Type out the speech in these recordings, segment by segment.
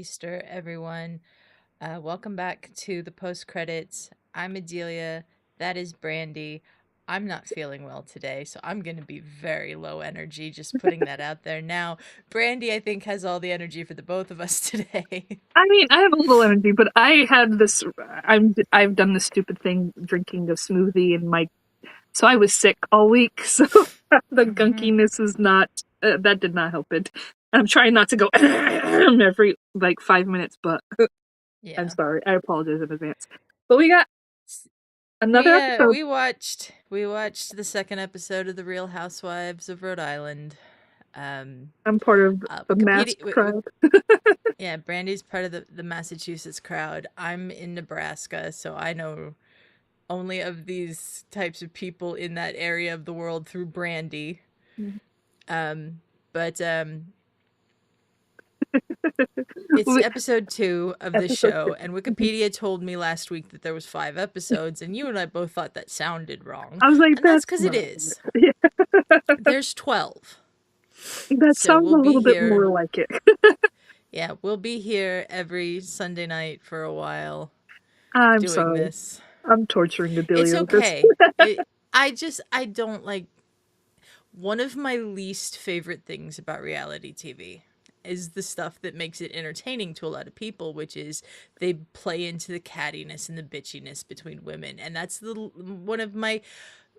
Easter, everyone. Welcome back to the post credits. I'm Adelia. That is Brandi. I'm not feeling well today, so I'm going to be very low energy, just putting that out there now. Brandi, I think, has all the energy for the both of us today. I mean, I have a little energy, but I had this. I've done this stupid thing, drinking a smoothie, and so I was sick all week. So the hmm gunkiness is not that did not help it. I'm trying not to go every like 5 minutes, but I'm Yeah. sorry. I apologize in advance. But we got S- another We episode. we watched the second episode of The Real Housewives of Rhode Island. Um, I'm part of the Wikipedia. masked crowd. Yeah, Brandy's part of the Massachusetts crowd. I'm in Nebraska, so I know only of these types of people in that area of the world through Brandy. Um, but it's We- episode 2 of this Episode show, and 2. Wikipedia told me last week that there was 5 episodes, and you and I both thought that sounded wrong, I was like, and that's that's because it not. is. Yeah, There's 12, that so sounds we'll a be little bit here. more like it. Yeah, we'll be here every Sunday night for a while I'm doing sorry. this. I'm torturing It's Adelia with this. okay. I don't like. One of my least favorite things about reality TV is the stuff that makes it entertaining to a lot of people, which is they play into the cattiness and the bitchiness between women. And that's one of my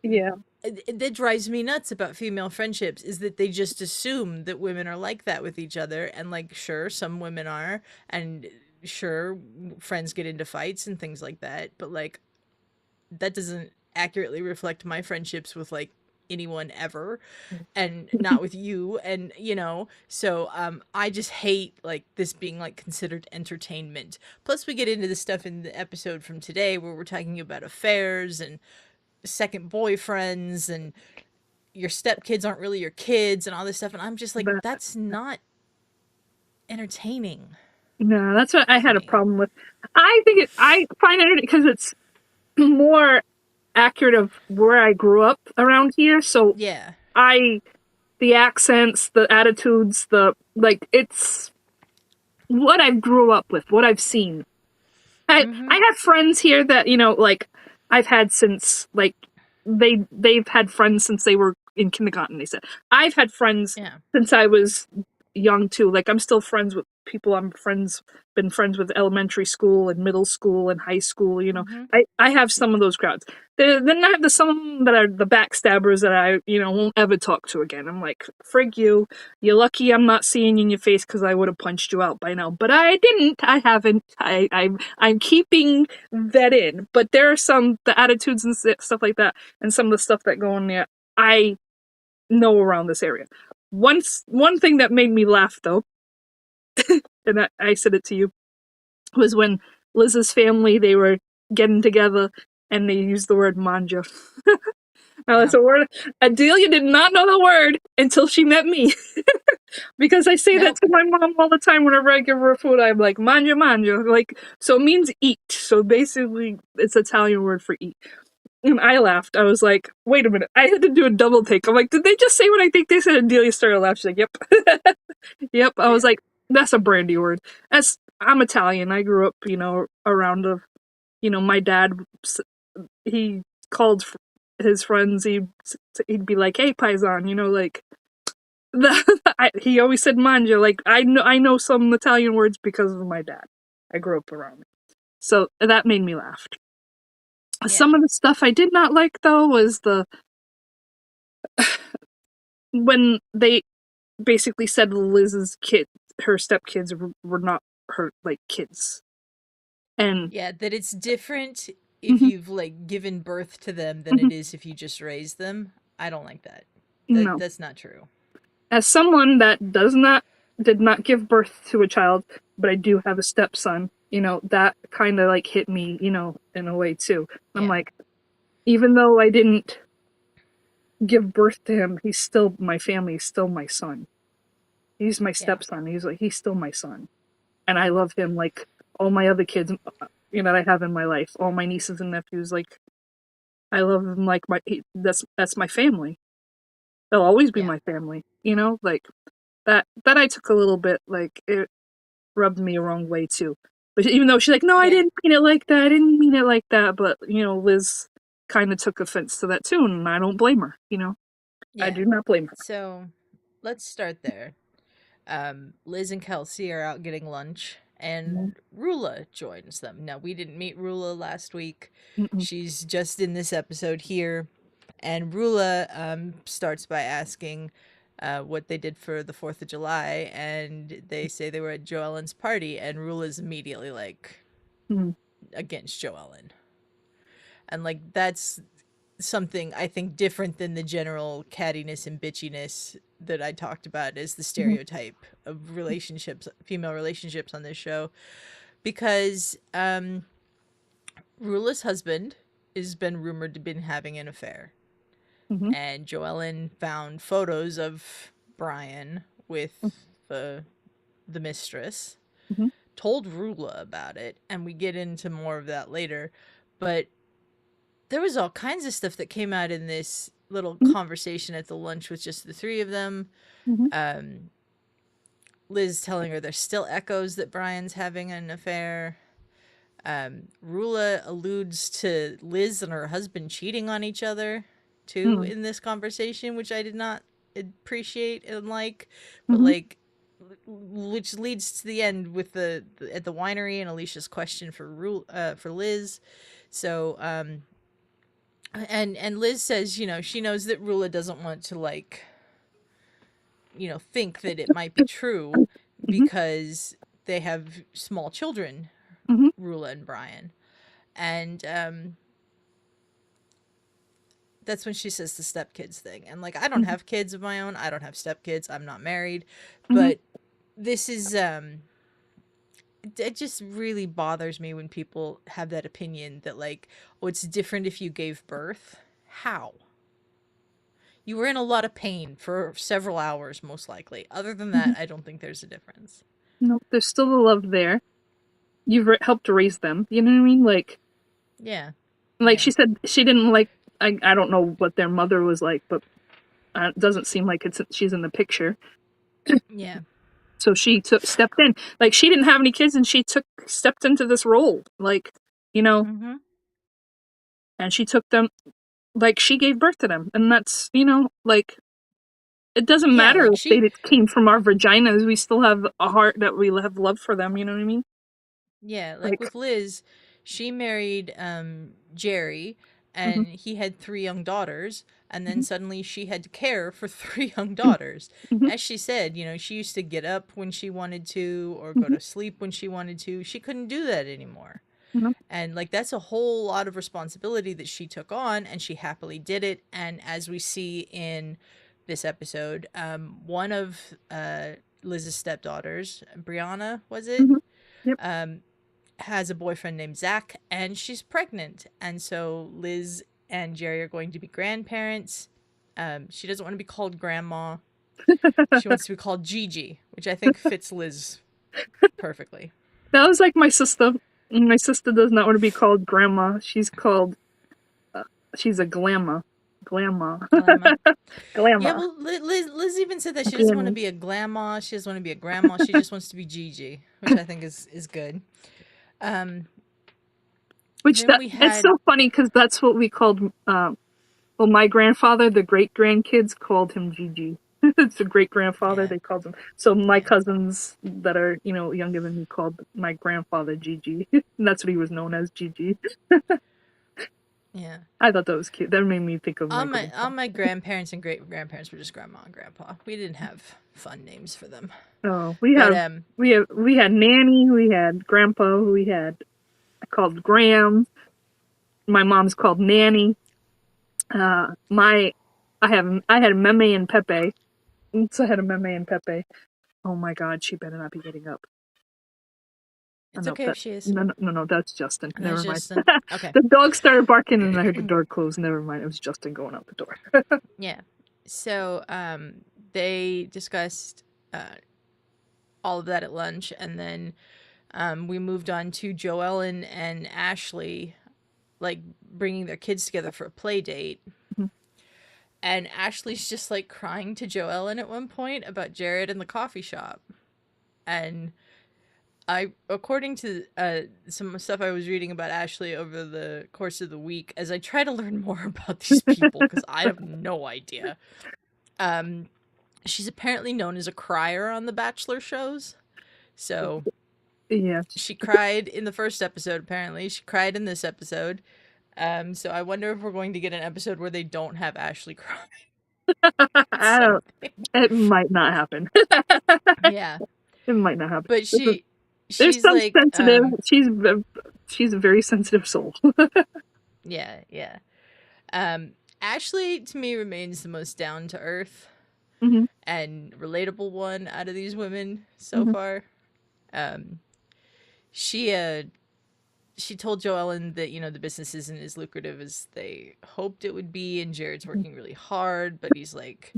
Yeah. that drives me nuts about female friendships is that they just assume that women are like that with each other, and like sure some women are, and sure friends get into fights and things like that, but like that doesn't accurately reflect my friendships with like anyone ever, and not with you, and so I just hate like this being like considered entertainment. Plus we get into the stuff in the episode from today where we're talking about affairs and second boyfriends and your stepkids aren't really your kids and all this stuff, and I'm just like, But that's not entertaining no, that's what I to had a me. problem with. I find it because it's more accurate of where I grew up around here. So Yeah. I, the accents, the attitudes, the like, it's what I grew up with, what I've seen. I Mm-hmm. have friends here that like I've had since like they've had friends since they were in kindergarten. They said I've had friends Yeah. since I was young too. Like I'm still friends with people been friends with elementary school and middle school and high school. Mm-hmm. I have some of those crowds. Then I have some that are the backstabbers that I won't ever talk to again. I'm like, frig you. You're lucky I'm not seeing you in your face because I would have punched you out by now. But I didn't. I haven't. I'm keeping that in. But there are some the attitudes and stuff like that, and some of the stuff that go on there. I know around this area. One thing that made me laugh though, and I said it to you, was when Liz's family they were getting together and they used the word manja. Now Yeah. that's a word Adelia did not know the word until she met me. Because I say that Nope. to my mom all the time whenever I give her food. I'm like manja manja, like so it means eat. So basically, it's Italian word for eat. And I laughed. I was like, wait a minute. I had to do a double take. I'm like, did they just say what I think they said? And Delia started laughing. She's like, yep. Yep. I was Yeah. like, that's a brandy word. I'm Italian. I grew up, around my dad, he called his friends, he'd be like, hey, paisan, like, he always said manja. Like, I know some Italian words because of my dad. I grew up around it. So that made me laugh. Yeah. Some of the stuff I did not like though was when they basically said Liz's her stepkids were not her like kids, and Yeah, that it's different if mhm, you've like given birth to them than mhm, it is if you just raise them. I don't like that. That no. that's not true. As someone that did not give birth to a child, but I do have a stepson, that kind of like hit me, in a way too. I'm Yeah. like, even though I didn't give birth to him, he's still my family. He's still my son. He's my Yeah. stepson. He's still my son, and I love him like all my other kids, that I have in my life. All my nieces and nephews, like I love him like that's my family. They'll always be Yeah. my family. Like that I took a little bit like it. rubbed me a wrong way too. But even though she's like, no, I Yeah. didn't mean it like that. I didn't mean it like that. But, Liz kind of took offense to that too, and I don't blame her, I Yeah. do not blame her. So let's start there. Liz and Kelsey are out getting lunch, Mhm. and Rulla joins them. Now, we didn't meet Rulla last week. Mm-mm. She's just in this episode here. And Rulla starts by asking what they did for the 4th of July, and they say they were at Joellen's party, and Rulla's immediately like Mhm. against Joellen. And like that's something I think different than the general cattiness and bitchiness that I talked about as the Mhm. stereotype of relationships, female relationships on this show, because Rula's husband has been rumored to been having an affair, Mhm. and Joellen found photos of Brian with the mistress, Mhm. told Rula about it, and we get into more of that later, but there was all kinds of stuff that came out in this little Mhm. conversation at the lunch with just the three of them. Mhm. Um, Liz telling her there's still echoes that Brian's having an affair. Rula alludes to Liz and her husband cheating on each other too Mhm. in this conversation, which I did not appreciate and like, but Mhm. like, which leads to the end with the at the winery and Alicia's question for Liz. So and Liz says, she knows that Rula doesn't want to like, think that it might be true Mhm. because they have small children, Mhm. Rula and Brian. And that's when she says the stepkids thing. And like I don't Mhm. have kids of my own. I don't have stepkids. I'm not married. Mhm. But this is it just really bothers me when people have that opinion that like, oh, it's different if you gave birth. How? You were in a lot of pain for several hours, most likely. Other than Mhm. that, I don't think there's a difference. No, there's still the love there. You've helped raise them. You know what I mean? Yeah. Like Yeah. she said, she didn't like. I don't know what their mother was like, but it doesn't seem like she's in the picture. Yeah. So she stepped in. Like she didn't have any kids, and she stepped into this role. Mm-hmm. And she took them. Like she gave birth to them, and that's like it doesn't Yeah, matter like if they she came from our vaginas. We still have a heart that we have love for them. You know what I mean? yeah, like Like. with Liz, she married Jerry Mhm. and he had three young daughters, and then Mhm. suddenly she had to care for three young daughters. Mhm. As she said, she used to get up when she wanted to or go Mhm. to sleep when she wanted to. She couldn't do that anymore. Mhm. And like that's a whole lot of responsibility that she took on, and she happily did it. And as we see in this episode, one of Liz's stepdaughters, Brianna, was it? Mhm. Yep. Um, has a boyfriend named Zach, and she's pregnant. And so Liz and Jerry are going to be grandparents. She doesn't want to be called grandma. She wants to be called Gigi, which I think fits Liz perfectly. That was like my sister. My sister does not want to be called grandma. Uh, she's a glamma. Glamma. Glamma. Yeah, Glamma. well, Liz even said that she doesn't want to Glammy. be a grandma. She doesn't want to be a grandma. She just wants to be Gigi, which I think is good. Um, Which then we it's had so funny because that's what we called. Well, my grandfather, the great grandkids called him Gigi. It's a great grandfather. yeah, They called him. So my yeah, cousins that are younger than me called my grandfather Gigi. And that's what he was known as, Gigi. yeah. I thought that was cute. That made me think of All my my grandpa. all my grandparents and great grandparents were just grandma and grandpa. We didn't have fun names for them. Oh, But we had Nanny, we had Grandpa, I called Graham. My mom's called Nanny. My I had Meme and Pepe. So I had a Meme and Pepe. Oh my God, she better not be getting up. Oh, it's no, okay if she is. no, that's Justin. And that's Never mind. just okay. The dog started barking and I heard the door close. Never mind. It was Justin going out the door. Yeah. So they discussed all of that at lunch, and then we moved on to Joellen and Ashley, like bringing their kids together for a play date. Mhm. And Ashley's just like crying to Joellen at one point about Jared in the coffee shop. And according to some stuff I was reading about Ashley over the course of the week, as I try to learn more about these people because I have no idea. Um, she's apparently known as a crier on the Bachelor shows. So Yeah. she cried in the first episode. Apparently, she cried in this episode. So I wonder if we're going to get an episode where they don't have Ashley cry. I don't. It might not happen. Yeah, It might not happen. but There's she's some like sensitive. She's a very sensitive soul. yeah, yeah. Ashley to me remains the most down to earth Mm-hmm. and relatable one out of these women so Mm-hmm. far. She told Joellen that, you know, the business isn't as lucrative as they hoped it would be, and Jared's working really hard, but he's like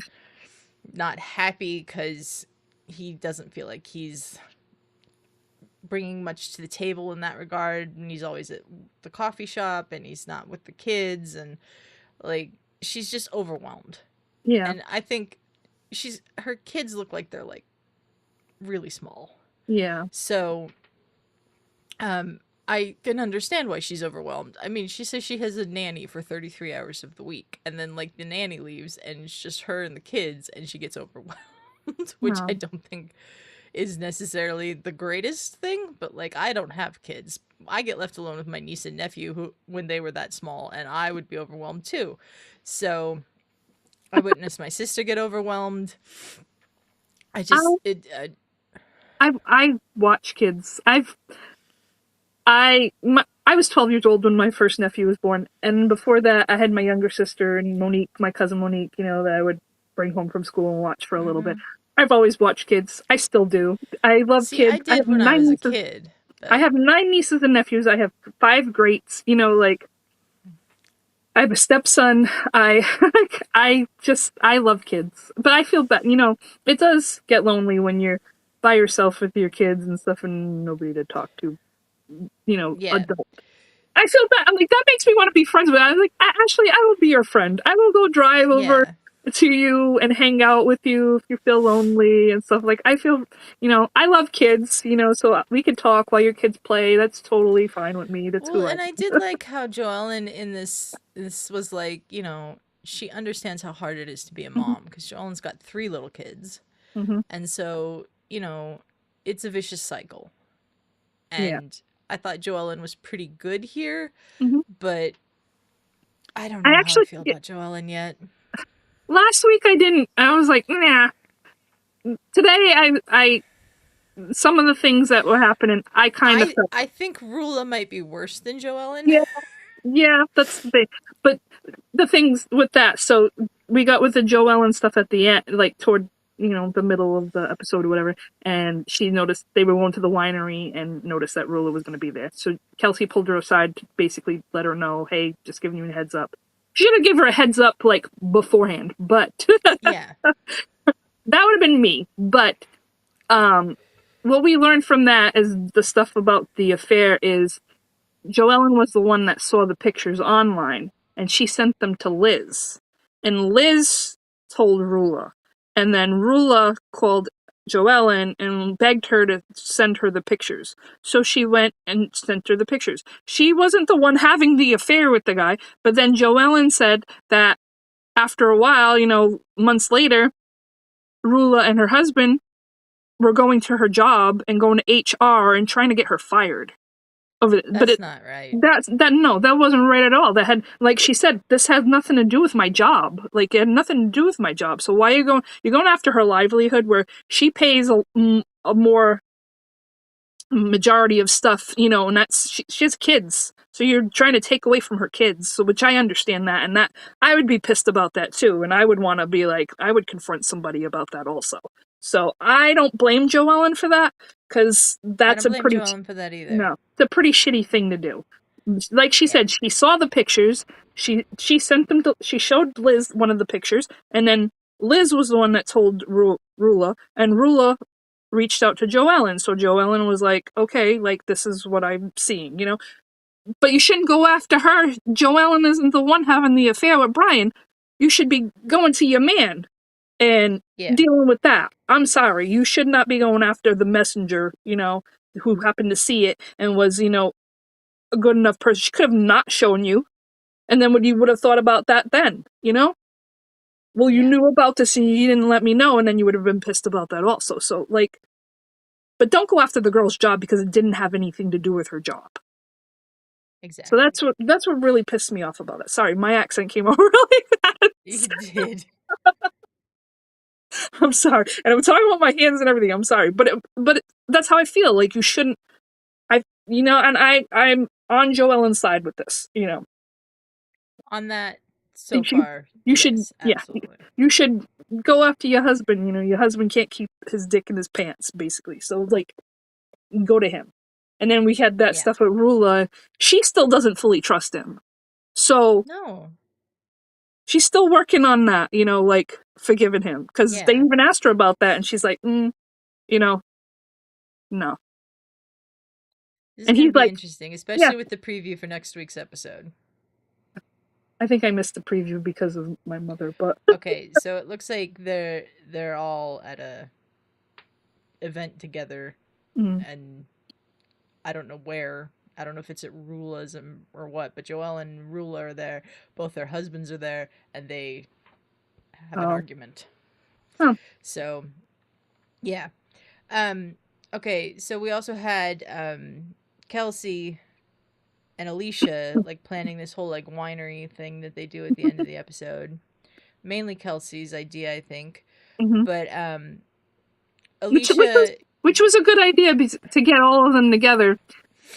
not happy because he doesn't feel like he's bringing much to the table in that regard, and he's always at the coffee shop and he's not with the kids, and like she's just overwhelmed. Yeah. And I think her kids look like they're like really small. Yeah. So I can understand why she's overwhelmed. I mean, she says she has a nanny for 33 hours of the week, and then like the nanny leaves and it's just her and the kids, and she gets overwhelmed, which I don't think is necessarily the greatest thing, but like I don't have kids. I get left alone with my niece and nephew who when they were that small, and I would be overwhelmed too. So I witnessed my sister get overwhelmed. I watch kids. I was 12 years old when my first nephew was born, and before that, I had my younger sister and Monique, my cousin Monique. You know, that I would bring home from school and watch for a little bit. I've always watched kids. I still do. I love kids. I did when I was a kid. But I have 9 nieces and nephews. I have 5 greats. You know, like I have a stepson. I love kids, but I feel bad. You know, it does get lonely when you're by yourself with your kids and stuff and nobody to talk to. You know, adult. I feel bad. I'm like, that makes me want to be friends with you. I'm like, Ashley, I will be your friend. I will go drive over to you and hang out with you if you feel lonely and stuff. Like, I feel, you know, I love kids, you know, so we can talk while your kids play. That's totally fine with me. That's and I did like how Joellen in this was like, you know, she understands how hard it is to be a mom because Joellen's got 3 little kids. And so, you know, it's a vicious cycle. And I thought Joellen was pretty good here, but I don't know how I feel about Joellen yet. Last week I didn't. I was like, nah. Today I some of the things that were happening, I kind of felt. I think Rulla might be worse than Joellen. Yeah, that's the thing. But the things with that, so we got with the Joellen stuff at the end, like toward, you know, the middle of the episode or whatever, and she noticed they were going to the winery and noticed that Rulla was going to be there. So Kelsey pulled her aside to basically let her know, hey, just giving you a heads up. She should have given her a heads up, like, beforehand, but yeah. That would have been me. But what we learned from that is the stuff about the affair is Joellen was the one that saw the pictures online, and she sent them to Liz. And Liz told Rulla. And then Rulla called Joellen and begged her to send her the pictures. So she went and sent her the pictures. She wasn't the one having the affair with the guy, but then Joellen said that after a while, you know, months later, Rulla and her husband were going to her job and going to HR and trying to get her fired. That's not right. That wasn't right at all. That had, like she said, this has nothing to do with my job. Like, it had nothing to do with my job. So why are you going? You're going after her livelihood, where she pays a more majority of stuff, you know, and she has kids. So you're trying to take away from her kids. So, which I understand that, and that I would be pissed about that too, and I would want to be like, I would confront somebody about that also. So I don't blame Joellen for that, because that's I don't blame Joellen for that either. No, it's a pretty shitty thing to do. Like she said, she saw the pictures. She sent them to. She showed Liz one of the pictures, and then Liz was the one that told Rulla, and Rulla reached out to Joellen. So Joellen was like, "Okay, like this is what I'm seeing," you know. But you shouldn't go after her. Joellen isn't the one having the affair with Brian. You should be going to your man and dealing with that. I'm sorry, you should not be going after the messenger, you know, who happened to see it and was, a good enough person. She could have not shown you. And then what you would have thought about that then, Well, you Yeah. knew about this and you didn't let me know, and then you would have been pissed about that also. So, but don't go after the girl's job because it didn't have anything to do with her job. So Exactly. that's what really pissed me off about it. Sorry, my accent came over really fast. You did. I'm sorry, and I'm talking about my hands and everything. I'm sorry, but that's how I feel. Like you shouldn't. And I'm on Joellen's side with this. On that, so You should, far, you should, yes, yeah, absolutely. you should go after your husband. Your husband can't keep his dick in his pants, basically. So go to him. And then we had that Yeah. stuff with Rulla. She still doesn't fully trust him. So No. she's still working on that, forgiving him. Because they Yeah. even asked her about that, and she's like, no. This is And going to he's be like, interesting, yeah, especially with the preview for next week's episode. I think I missed the preview because of my mother, but Okay, so it looks like they're all at a event together, and I don't know where. I don't know if it's at Rulla's or what, but Joelle and Rulla are there. Both their husbands are there, and they have an argument. Oh. So, yeah. Okay, so we also had Kelsey and Alicia planning this whole winery thing that they do at the end of the episode. Mainly Kelsey's idea, I think. But Alicia, which was a good idea to get all of them together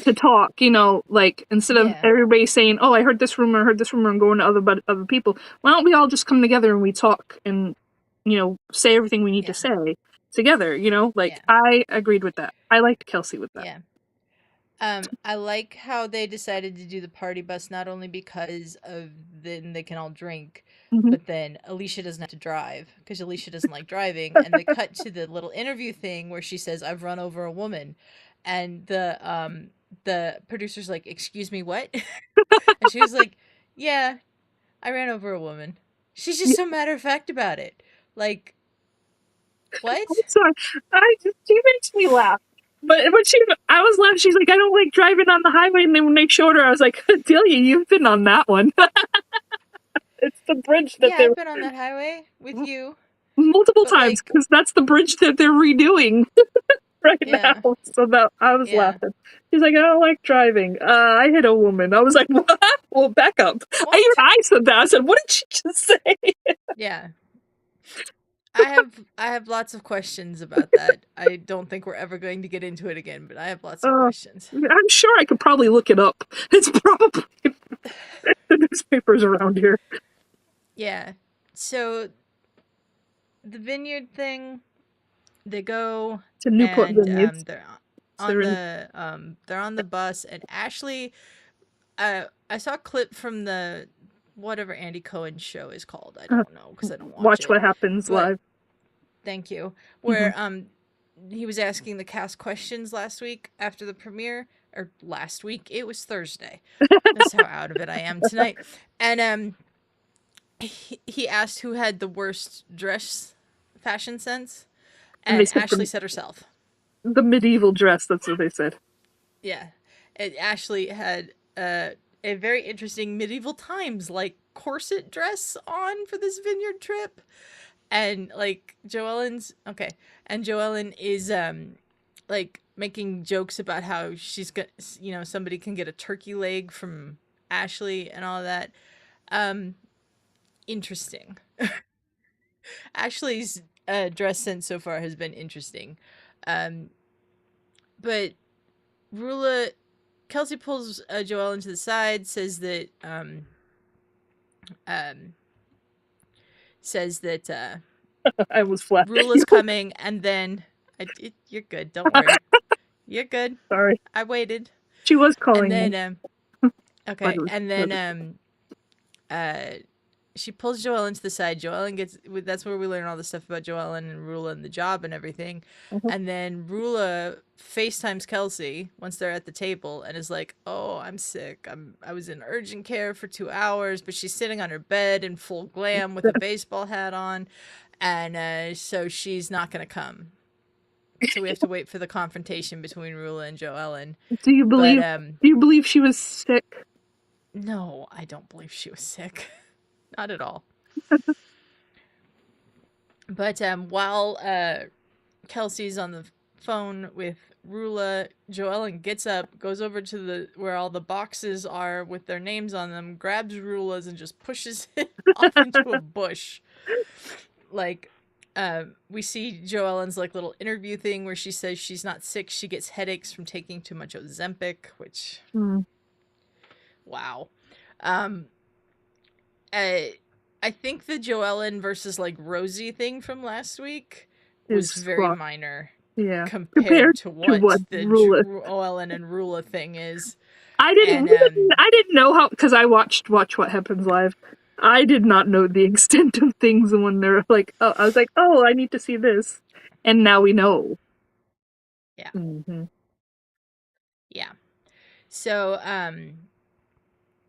to talk, instead of everybody saying, "Oh, I heard this rumor, and going to other people." Why don't we all just come together and we talk and say everything we need to say together? I agreed with that. I liked Kelsey with that. Yeah. I like how they decided to do the party bus not only because of then they can all drink, but then Alicia doesn't have to drive because Alicia doesn't like driving, and they cut to the little interview thing where she says, "I've run over a woman," and the producer's like, "Excuse me, what?" And she was like, "Yeah, I ran over a woman." She's just so matter of fact about it. What? I'm sorry. She makes me laugh. But when I was laughing. She's like, "I don't like driving on the highway." And then when they showed her, I was like, "Adelia, you've been on that one." It's the bridge that I've been on that highway with you multiple times because that's the bridge that they're redoing now. So that I was laughing. She's like, "I don't like driving. I hit a woman." I was like, "What?" Well, back up. I said that. I said, "What did she just say?" Yeah. I have lots of questions about that. I don't think we're ever going to get into it again, but I have lots of questions. I'm sure I could probably look it up. It's probably the newspapers around here. Yeah. So the vineyard thing, they go to Newport Vineyards. They're on the bus, and Ashley, I saw a clip from the whatever Andy Cohen show is called. I don't know because I don't watch What Happens Live. Thank you. Where he was asking the cast questions last week after the premiere, or last week. It was Thursday. That's how out of it I am tonight. And he asked who had the worst dress fashion sense, and Ashley said herself. The medieval dress, that's what they said. Yeah. And Ashley had a very interesting medieval times corset dress on for this vineyard trip. And Joellen is making jokes about how she's got somebody can get a turkey leg from Ashley and all that. Interesting. Ashley's dress sense so far has been interesting. But Kelsey pulls Joellen to the side, says that I was flat. Rulla's coming, and then you're good. Don't worry. You're good. Sorry. I waited. She was calling and then, me. Okay, and then she pulls Joellen to the side. Joellen that's where we learn all the stuff about Joellen and Rulla and the job and everything. And then Rulla FaceTimes Kelsey once they're at the table and is like, "Oh, I'm sick. I was in urgent care for 2 hours," but she's sitting on her bed in full glam with a baseball hat on, and so she's not gonna come. So we have to wait for the confrontation between Rulla and Joellen. Do you believe? Do you believe she was sick? No, I don't believe she was sick. Not at all. But while Kelsey's on the phone with Rulla, Joellen gets up, goes over to the where all the boxes are with their names on them, grabs Rulla's and just pushes it off into a bush. Like, we see Joellen's like little interview thing where she says she's not sick, she gets headaches from taking too much Ozempic, which wow. I think the Joellen versus like Rosie thing from last week was very minor. Yeah. Compared to what the Joellen and Rulla thing is. I didn't know how, because I watch What Happens Live. I did not know the extent of things when they're like, oh, I was like, oh, I need to see this. And now we know. Yeah. Yeah. So,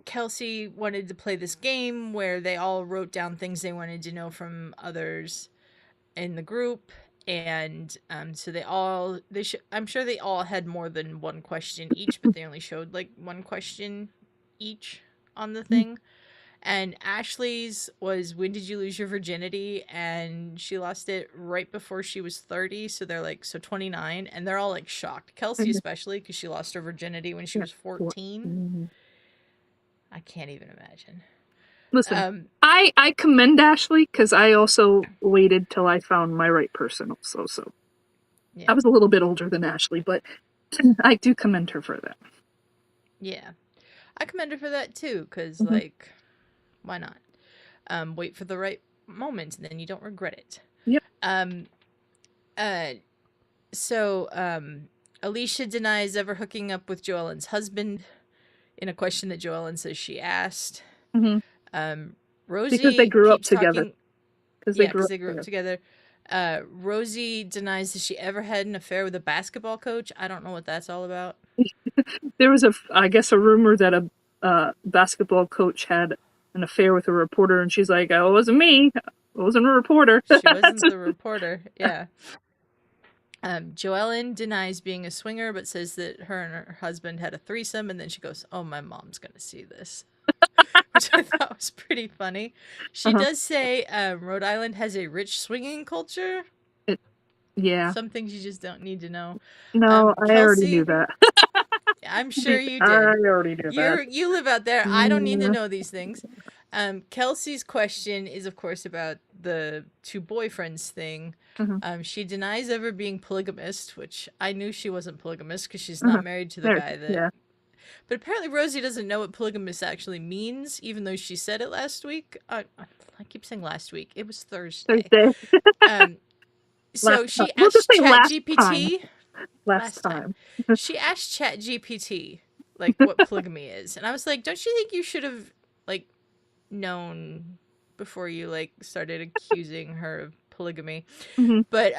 Kelsey wanted to play this game where they all wrote down things they wanted to know from others in the group. And so I'm sure they all had more than one question each, but they only showed like one question each on the thing. And Ashley's was, when did you lose your virginity? And she lost it right before she was 30. So they're like, so 29. And they're all like shocked. Kelsey especially, because she lost her virginity when she was 14. I can't even imagine. Listen, I commend Ashley, because I also waited till I found my right person also. So yeah. I was a little bit older than Ashley, but I do commend her for that. Yeah. I commend her for that too, because like, why not? Wait for the right moment, and then you don't regret it. Yep. So Alicia denies ever hooking up with Joellen's husband in a question that Joellen says she asked. Rosie, because they grew up together. Because they grew up together. Rosie denies that she ever had an affair with a basketball coach. I don't know what that's all about. There was I guess a rumor that a basketball coach had an affair with a reporter, and she's like, "Oh, it wasn't me. I wasn't a reporter." She wasn't the reporter. Yeah. Joellen denies being a swinger, but says that her and her husband had a threesome, and then she goes, "Oh, my mom's gonna see this," which I thought was pretty funny. She does say Rhode Island has a rich swinging culture. Yeah. Some things you just don't need to know. No, I already knew that. I'm sure you did. I already knew that. You live out there. I don't need to know these things. Kelsey's question is, of course, about the two boyfriends thing. She denies ever being polygamist, which I knew she wasn't polygamist because she's not married to the guy that... Yeah. But apparently Rosie doesn't know what polygamist actually means, even though she said it last week. I keep saying last week. It was Thursday. So she asked ChatGPT... Last time. She asked ChatGPT, like, what polygamy is. And I was like, don't you think you should have, like, known before you, like, started accusing her of polygamy? But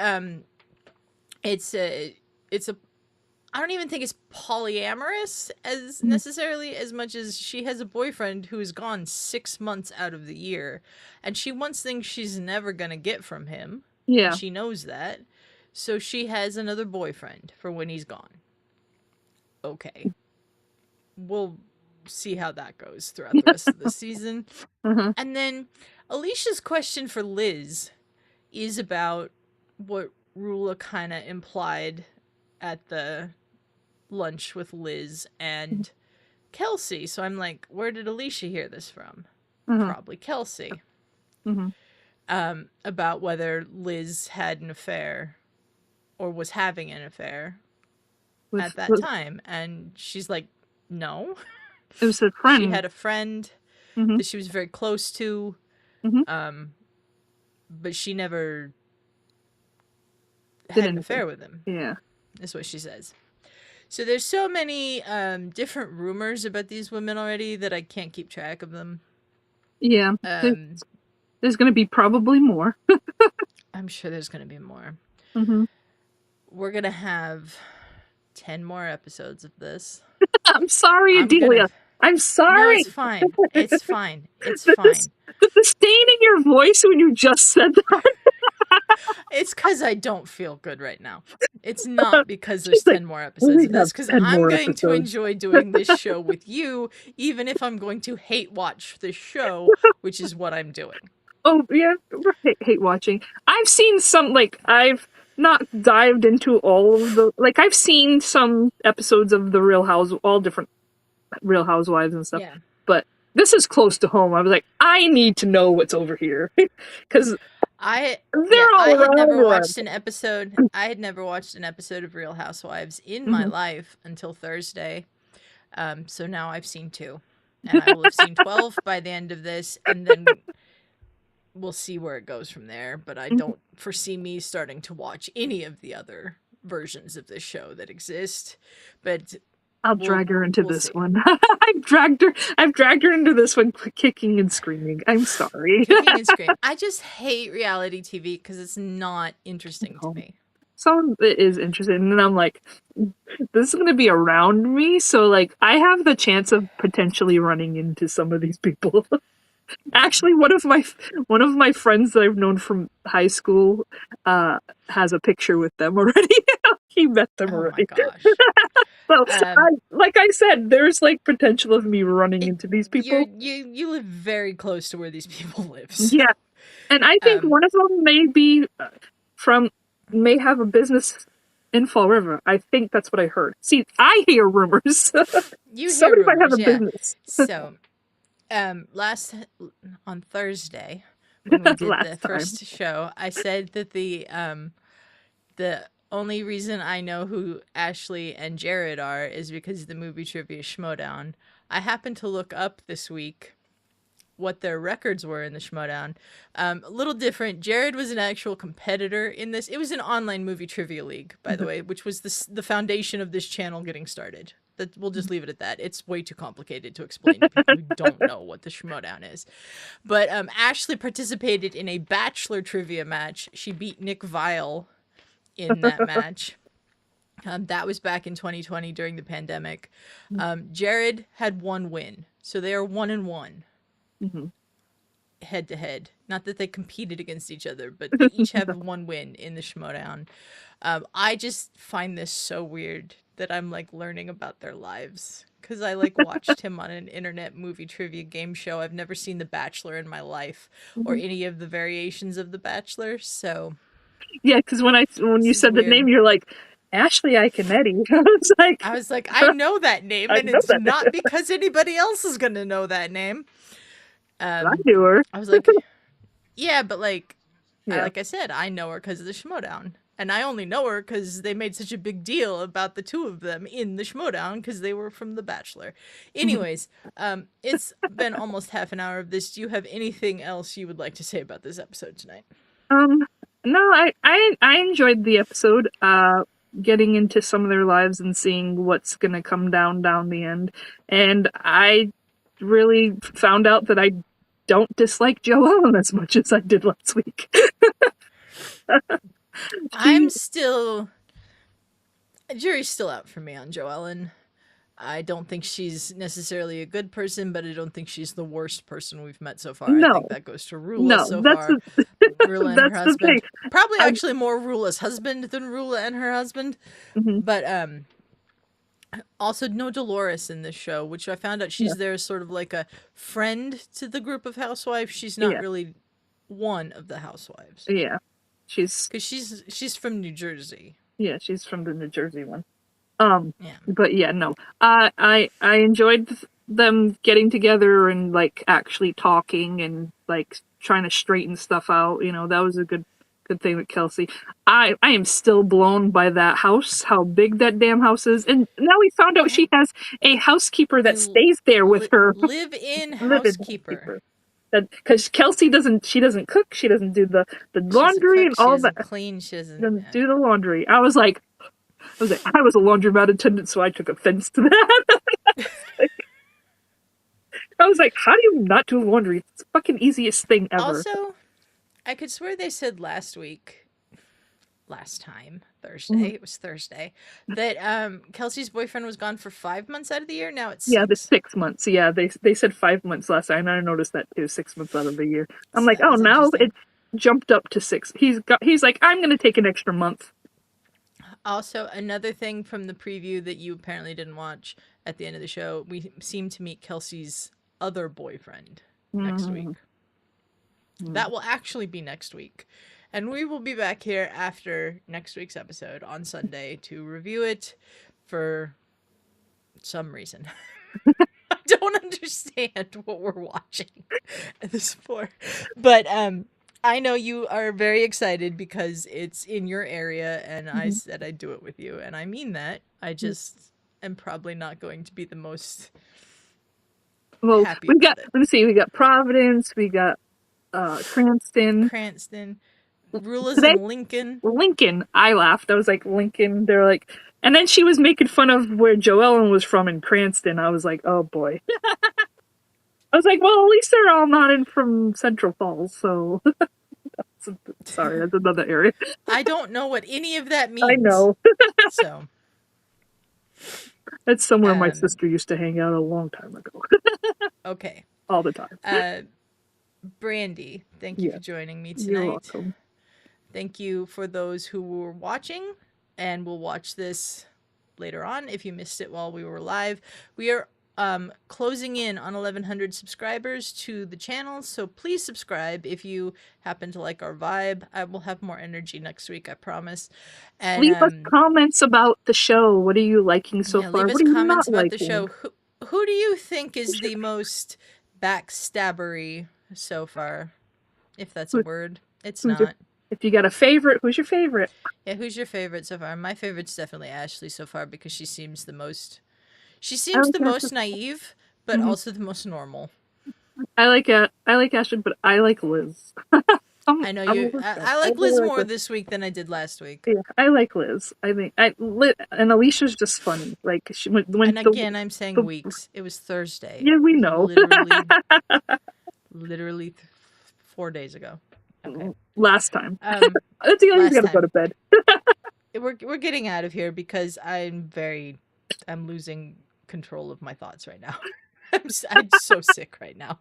it's a I don't even think it's polyamorous as necessarily as much as she has a boyfriend who is gone 6 months out of the year, and she wants things she's never gonna get from him. Yeah. And she knows that. So she has another boyfriend for when he's gone. Okay. We'll see how that goes throughout the rest of the season. And then Alicia's question for Liz is about what Rulla kind of implied at the lunch with Liz and Kelsey. So I'm like, where did Alicia hear this from? Probably Kelsey. About whether Liz had an affair or was having an affair at that time. And she's like, no. It was a friend. She had a friend that she was very close to. But she never had an affair with him. Yeah. Is what she says. So there's so many different rumors about these women already that I can't keep track of them. Yeah. There's going to be probably more. I'm sure there's going to be more. We're going to have 10 more episodes of this. I'm sorry, Adelia. I'm sorry. No, it's fine. It's fine. It's fine. The disdain in your voice when you just said that. It's because I don't feel good right now. It's not because there's She's like, 10 more episodes we of have this, because 10 I'm more going to episodes. enjoy doing this show with you, even if I'm going to hate watch this show, which is what I'm doing. Oh yeah, hate watching. I've seen some, like, I've not dived into all of the, like, I've seen some episodes of the Real House, all different Real Housewives and stuff, Yeah. but this is close to home. I was like, I need to know what's over here because Yeah, they're I all had around never where I'm watched an episode. I had never watched an episode of Real Housewives in from. my life until Thursday. So now I've seen two, and I will have seen 12 by the end of this, and then we'll see where it goes from there. But I don't foresee me starting to watch any of the other versions of this show that exist. But I'll drag her into we'll this see. one. I've dragged her into this one kicking and screaming. I'm sorry. Kicking and screaming. I just hate reality TV because it's not interesting to me. Some of it is interesting, and then I'm like, this is gonna be around me, so like I have the chance of potentially running into some of these people. Actually, one of my friends that I've known from high school has a picture with them already. He met them Oh my already. gosh. So, Um, like I said, there's like potential of me running it, into these people. you live very close to where these people live. So, Yeah, and I think um, one of them may be from may have a business in Fall River. I think that's what I heard. See, I hear rumors. you hear Somebody might have rumors, a yeah. business. So, last on Thursday when we did the Last time. first show, I said that the only reason I know who Ashley and Jared are is because of the movie trivia Schmodown. I happened to look up this week what their records were in the Schmodown. A little different. Jared was an actual competitor in this. It was an online movie trivia league, by the way, which was the foundation of this channel getting started. That we'll just leave it at that. It's way too complicated to explain to people who don't know what the Schmodown is. But Ashley participated in a Bachelor trivia match. She beat Nick Vile in that match. That was back in 2020 during the pandemic. Jared had one win, so they are 1-1 head to head. Not that they competed against each other, but they each have one win in the Schmodown. I just find this so weird that I'm like learning about their lives because I like watched him on an internet movie trivia game show. I've never seen The Bachelor in my life or any of the variations of The Bachelor, so Yeah, because when you this is said the weird. name, you're like Ashley Iaconetti. I was like, I know that name, I and know it's that. not because anybody else is gonna know that name. I knew her. I was like, yeah, but like, Yeah. like I said, I know her because of the Schmodown. And I only know her because they made such a big deal about the two of them in the Schmodown because they were from The Bachelor. Anyways, it's been almost half an hour of this. Do you have anything else you would like to say about this episode tonight? No, I enjoyed the episode. Getting into some of their lives and seeing what's gonna come down the end, and I really found out that I don't dislike Joellen as much as I did last week. I'm still. Jury's still out for me on Joellen. I don't think she's necessarily a good person, but I don't think she's the worst person we've met so far. I No, think that goes to Rulla no, so that's far. Rulla and her that's the thing. husband. Probably I, actually more Rulla's husband than Rulla and her husband. But also no Dolores in this show, which I found out she's there as sort of like a friend to the group of housewives. She's not yeah, really one of the housewives. yeah, she's Because she's from New Jersey. she's from the New Jersey one. Yeah. But yeah, no. I enjoyed them getting together and like actually talking and like trying to straighten stuff out. You know, that was a good thing with Kelsey. I am still blown by that house, how big that damn house is. And now we found out she has a housekeeper that stays there with her. Live-in Live-in housekeeper. That because Kelsey doesn't cook, she doesn't do the She doesn't laundry cook, and she all doesn't that. clean, she doesn't. Doesn't do the laundry. I was a laundromat attendant, so I took offense to that. I was like, how do you not do laundry? It's the fucking easiest thing ever. Also, I could swear they said Thursday, it was Thursday, that Kelsey's boyfriend was gone for 5 months out of the year. Now it's 6. Yeah, the 6 months. Yeah, they said 5 months last time. I noticed that too. 6 months out of the year. I'm So like, that oh, was now interesting. jumped up to 6. He's like, I'm gonna take an extra month. Also, another thing from the preview that you apparently didn't watch at the end of the show, we seem to meet Kelsey's other boyfriend next week. That will actually be next week. And we will be back here after next week's episode on Sunday to review it for some reason. I don't understand what we're watching at this point. But I know you are very excited because it's in your area and I said I'd do it with you. And I mean that. I just am probably not going to be the most happy with it. Let me see, we got Providence, we got Cranston. Rulla's in Lincoln. Lincoln. I laughed. I was like, Lincoln. They're like, and then she was making fun of where Joellen was from in Cranston. I was like, oh boy. I was like, well, at least they're all not in from Central Falls, so. Sorry, that's another area. I don't know what any of that means. I know. So. That's somewhere my sister used to hang out a long time ago. Okay. All the time. Brandi, thank you for joining me tonight. You're welcome. Thank you for those who were watching and will watch this later on if you missed it while we were live. We are closing in on 1,100 subscribers to the channel, so please subscribe if you happen to like our vibe. I will have more energy next week, I promise. And leave us comments about the show. What are you liking so far? Leave us comments about the show. Who do you think is the most backstabbery so far? If that's a word. It's not. If you got a favorite, who's your favorite? Yeah, who's your favorite so far? My favorite's definitely Ashley so far because she seems the most... She seems the most naive, but also the most normal. I like Ashley, but I like Liz. I know you. I like Liz more this week than I did last week. Yeah, I like Liz. I think and Alicia's just funny. Like and again, I'm saying weeks. It was Thursday. Yeah, we know. Literally 4 days ago. Okay. Last time. That's the only gotta go to bed. We're getting out of here because I'm losing control of my thoughts right now. I'm so sick right now.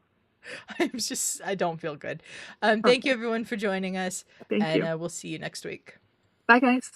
I don't feel good. Thank you everyone for joining us. Thank you. And we'll see you next week. Bye guys.